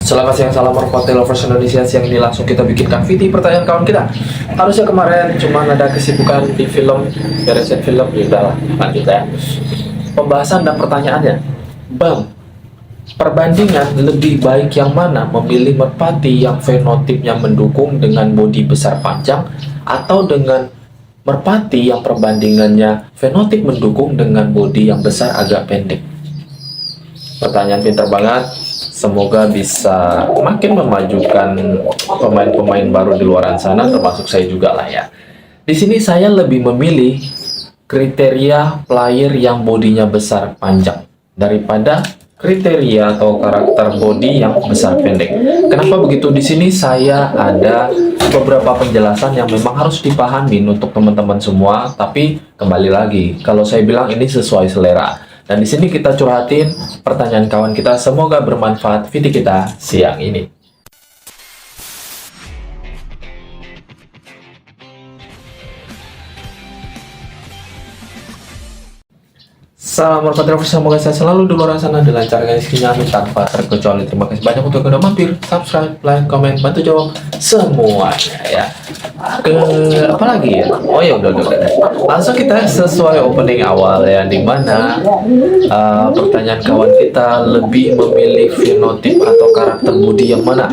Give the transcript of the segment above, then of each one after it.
Selamat siang, salam Merpati Lovers Indonesia. Siang ini langsung kita bikinkan VT pertanyaan kawan kita. Harusnya kemarin cuma ada kesibukan di film, beresin film, ya udahlah, lanjut ya. Pembahasan dan pertanyaannya, Bang, perbandingan lebih baik yang mana, memilih merpati yang fenotipnya mendukung dengan bodi besar panjang atau dengan merpati yang perbandingannya fenotip mendukung dengan bodi yang besar agak pendek? Pertanyaan pintar banget. Semoga bisa makin memajukan pemain-pemain baru di luar sana, termasuk saya juga lah ya. Di sini saya lebih memilih kriteria player yang bodinya besar panjang daripada kriteria atau karakter body yang besar pendek. Kenapa begitu? Di sini saya ada beberapa penjelasan yang memang harus dipahami untuk teman-teman semua. Tapi kembali lagi, kalau saya bilang ini sesuai selera. Dan di sini kita curhatin pertanyaan kawan kita, semoga bermanfaat video kita siang ini. Salam Merpati Lovers, semoga saya selalu di luar sana dilancarkan rezekinya amin tanpa terkecuali. Terima kasih banyak untuk yang udah mampir, subscribe, like, komen, bantu jawab semuanya ya. Apa lagi ya? Oh ya udah. Langsung kita sesuai opening awal ya, dimana pertanyaan kawan kita lebih memilih fenotip atau karakter body yang mana.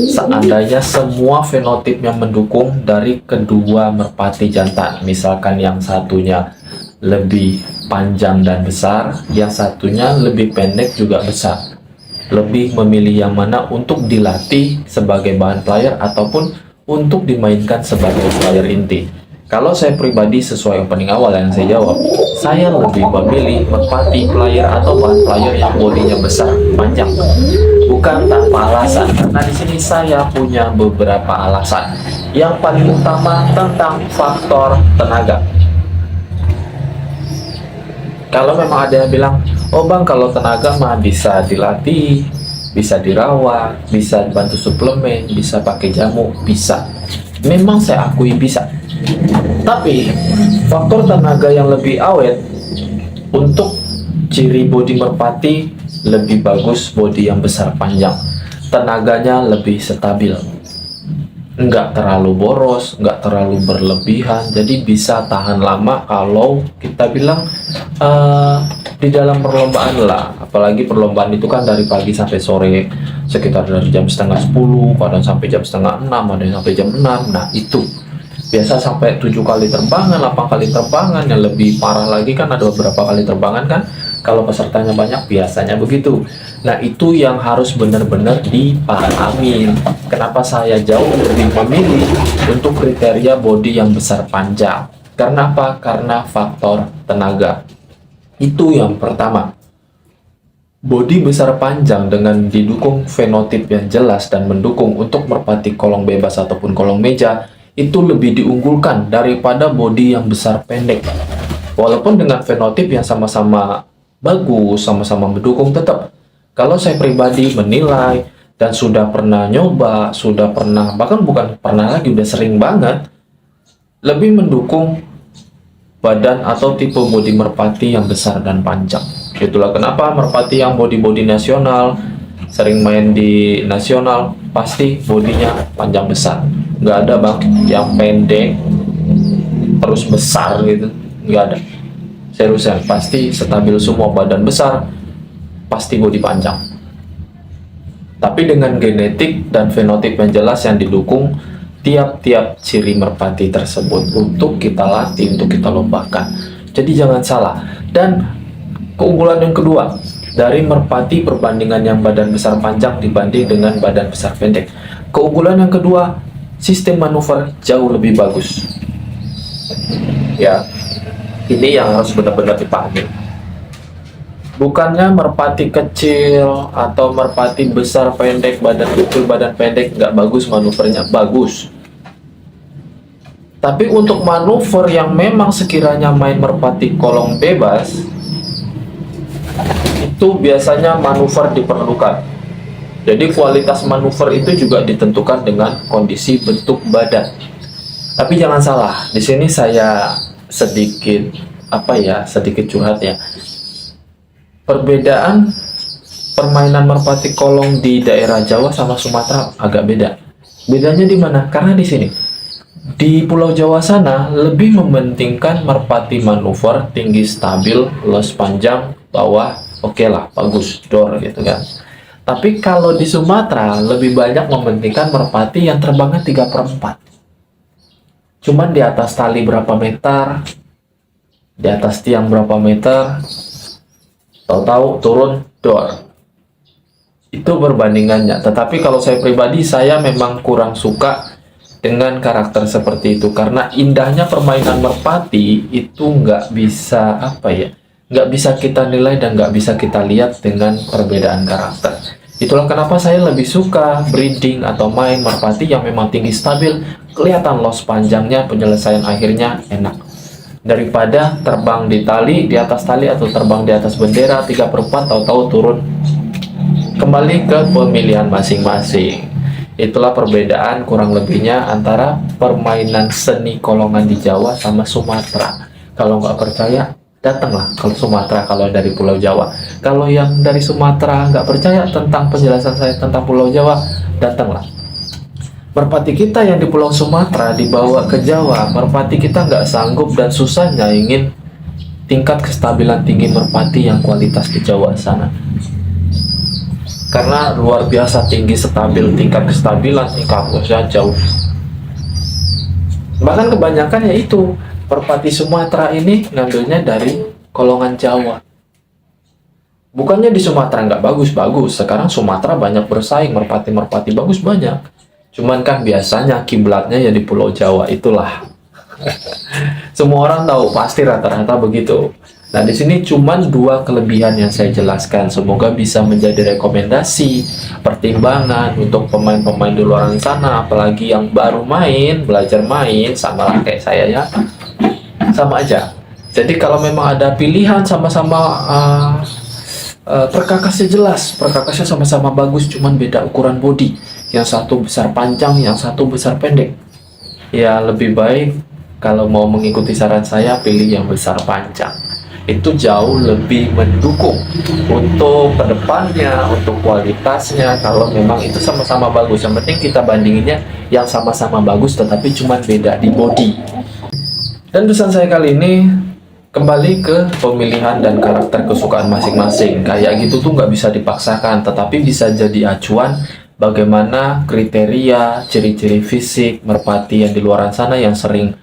Seandainya semua fenotip yang mendukung dari kedua merpati jantan, misalkan yang satunya lebih panjang dan besar, yang satunya lebih pendek juga besar, lebih memilih yang mana untuk dilatih sebagai bahan player ataupun untuk dimainkan sebagai player inti? Kalau saya pribadi sesuai opening awal yang saya jawab, saya lebih memilih merpati player atau bahan player yang bodinya besar panjang. Bukan tanpa alasan, karena di sini saya punya beberapa alasan. Yang paling utama tentang faktor tenaga. Kalau memang ada yang bilang, oh bang, kalau tenaga mah bisa dilatih, bisa dirawat, bisa bantu suplemen, bisa pakai jamu, bisa. Memang saya akui bisa. Tapi faktor tenaga yang lebih awet, untuk ciri bodi merpati lebih bagus bodi yang besar panjang. Tenaganya lebih stabil, nggak terlalu boros, nggak terlalu berlebihan, jadi bisa tahan lama kalau kita bilang di dalam perlombaan lah. Apalagi perlombaan itu kan dari pagi sampai sore, sekitar dari jam setengah 10, kadang sampai jam setengah 6, ada yang sampai jam 6. Nah itu biasa sampai 7 kali terbangan, 8 kali terbangan. Yang lebih parah lagi kan ada beberapa kali terbangan kan, kalau pesertanya banyak biasanya begitu. Nah itu yang harus benar-benar dipahami. Kenapa saya jauh lebih memilih untuk kriteria body yang besar panjang? Karena apa? Karena faktor tenaga. Itu yang pertama. Body besar panjang dengan didukung fenotip yang jelas dan mendukung untuk merpati kolong bebas ataupun kolong meja, itu lebih diunggulkan daripada body yang besar pendek. Walaupun dengan fenotip yang sama-sama bagus, sama-sama mendukung, tetap kalau saya pribadi menilai dan sudah pernah nyoba, sudah pernah, bahkan bukan pernah lagi, udah sering banget, lebih mendukung badan atau tipe bodi merpati yang besar dan panjang. Itulah kenapa merpati yang bodi-bodi nasional, sering main di nasional, pasti bodinya panjang besar. Nggak ada bang yang pendek terus besar gitu, nggak ada. Seriusan, pasti stabil semua, badan besar, pasti bodi panjang. Tapi dengan genetik dan fenotip yang jelas yang didukung tiap-tiap ciri merpati tersebut untuk kita latih, untuk kita lombakan. Jadi jangan salah. Dan keunggulan yang kedua dari merpati perbandingan yang badan besar panjang dibanding dengan badan besar pendek. Keunggulan yang kedua, sistem manuver jauh lebih bagus. Ya, ini yang harus benar-benar dipahami. Bukannya merpati kecil atau merpati besar pendek, badan kecil badan pendek nggak bagus manuvernya, bagus. Tapi untuk manuver yang memang sekiranya main merpati kolong bebas, itu biasanya manuver diperlukan. Jadi kualitas manuver itu juga ditentukan dengan kondisi bentuk badan. Tapi jangan salah, di sini saya sedikit sedikit curhat ya. Perbedaan permainan merpati kolong di daerah Jawa sama Sumatera agak beda. Bedanya di mana? Karena di sini, di Pulau Jawa sana lebih mementingkan merpati manuver, tinggi stabil, los panjang, bawah, oke lah, bagus, door gitu kan. Tapi kalau di Sumatera lebih banyak mementingkan merpati yang terbangnya 3/4. Cuman di atas tali berapa meter, di atas tiang berapa meter, tahu-tahu turun door. Itu perbandingannya. Tetapi kalau saya pribadi, saya memang kurang suka dengan karakter seperti itu, karena indahnya permainan merpati itu nggak bisa nggak bisa kita nilai dan nggak bisa kita lihat dengan perbedaan karakter. Itulah kenapa saya lebih suka breeding atau main merpati yang memang tinggi stabil, kelihatan los panjangnya, penyelesaian akhirnya enak, daripada terbang di tali, di atas tali, atau terbang di atas bendera 3/4 tahu-tahu turun. Kembali ke pemilihan masing-masing. Itulah perbedaan kurang lebihnya antara permainan seni kolongan di Jawa sama Sumatera. Kalau nggak percaya, datanglah ke Sumatera kalau dari Pulau Jawa. Kalau yang dari Sumatera nggak percaya tentang penjelasan saya tentang Pulau Jawa, datanglah. Merpati kita yang di Pulau Sumatera dibawa ke Jawa, merpati kita nggak sanggup dan susahnya ingin tingkat kestabilan tinggi merpati yang kualitas di Jawa sana. Karena luar biasa tinggi, stabil, tingkat kestabilan tingkatnya jauh. Bahkan kebanyakan yaitu merpati Sumatera ini ngambilnya dari kolongan Jawa. Bukannya di Sumatera nggak bagus-bagus, sekarang Sumatera banyak bersaing, merpati-merpati bagus banyak. Cuman kan biasanya kiblatnya ya di Pulau Jawa, itulah. Semua orang tahu, pasti rata-rata begitu. Nah, di sini cuman 2 kelebihan yang saya jelaskan. Semoga bisa menjadi rekomendasi, pertimbangan untuk pemain-pemain di luar sana, apalagi yang baru main, belajar main, sama lah kayak saya ya. Sama aja. Jadi kalau memang ada pilihan sama-sama perkakasnya jelas, perkakasnya sama-sama bagus, cuman beda ukuran body. Yang satu besar panjang, yang satu besar pendek. Ya, lebih baik kalau mau mengikuti saran saya, pilih yang besar panjang. Itu jauh lebih mendukung untuk kedepannya, untuk kualitasnya. Kalau memang itu sama-sama bagus, yang penting kita bandinginnya yang sama-sama bagus tetapi cuma beda di body. Dan pesan saya kali ini kembali ke pemilihan dan karakter kesukaan masing-masing. Kayak gitu tuh nggak bisa dipaksakan, tetapi bisa jadi acuan bagaimana kriteria, ciri-ciri fisik merpati yang di luar sana yang sering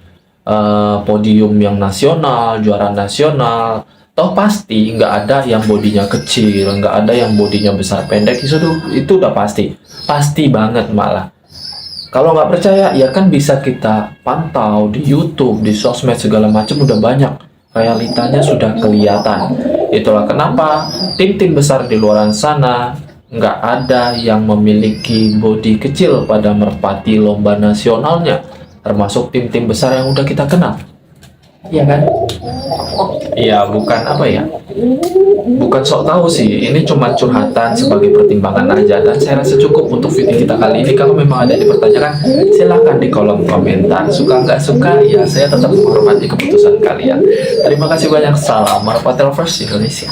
podium yang nasional, juara nasional. Toh pasti nggak ada yang bodinya kecil, nggak ada yang bodinya besar pendek, itu udah pasti banget malah. Kalau nggak percaya, ya kan bisa kita pantau di YouTube, di sosmed segala macam, udah banyak, realitanya sudah kelihatan. Itulah kenapa tim-tim besar di luar sana nggak ada yang memiliki bodi kecil pada merpati lomba nasionalnya, termasuk tim-tim besar yang udah kita kenal. Iya kan? Iya, bukan sok tahu sih, ini cuma curhatan sebagai pertimbangan aja, dan saya rasa cukup untuk video kita kali ini. Kalau memang ada yang dipertanyakan, silahkan di kolom komentar. Suka nggak suka, ya saya tetap menghormati keputusan kalian. Terima kasih banyak. Salam Merpati Lovers Indonesia.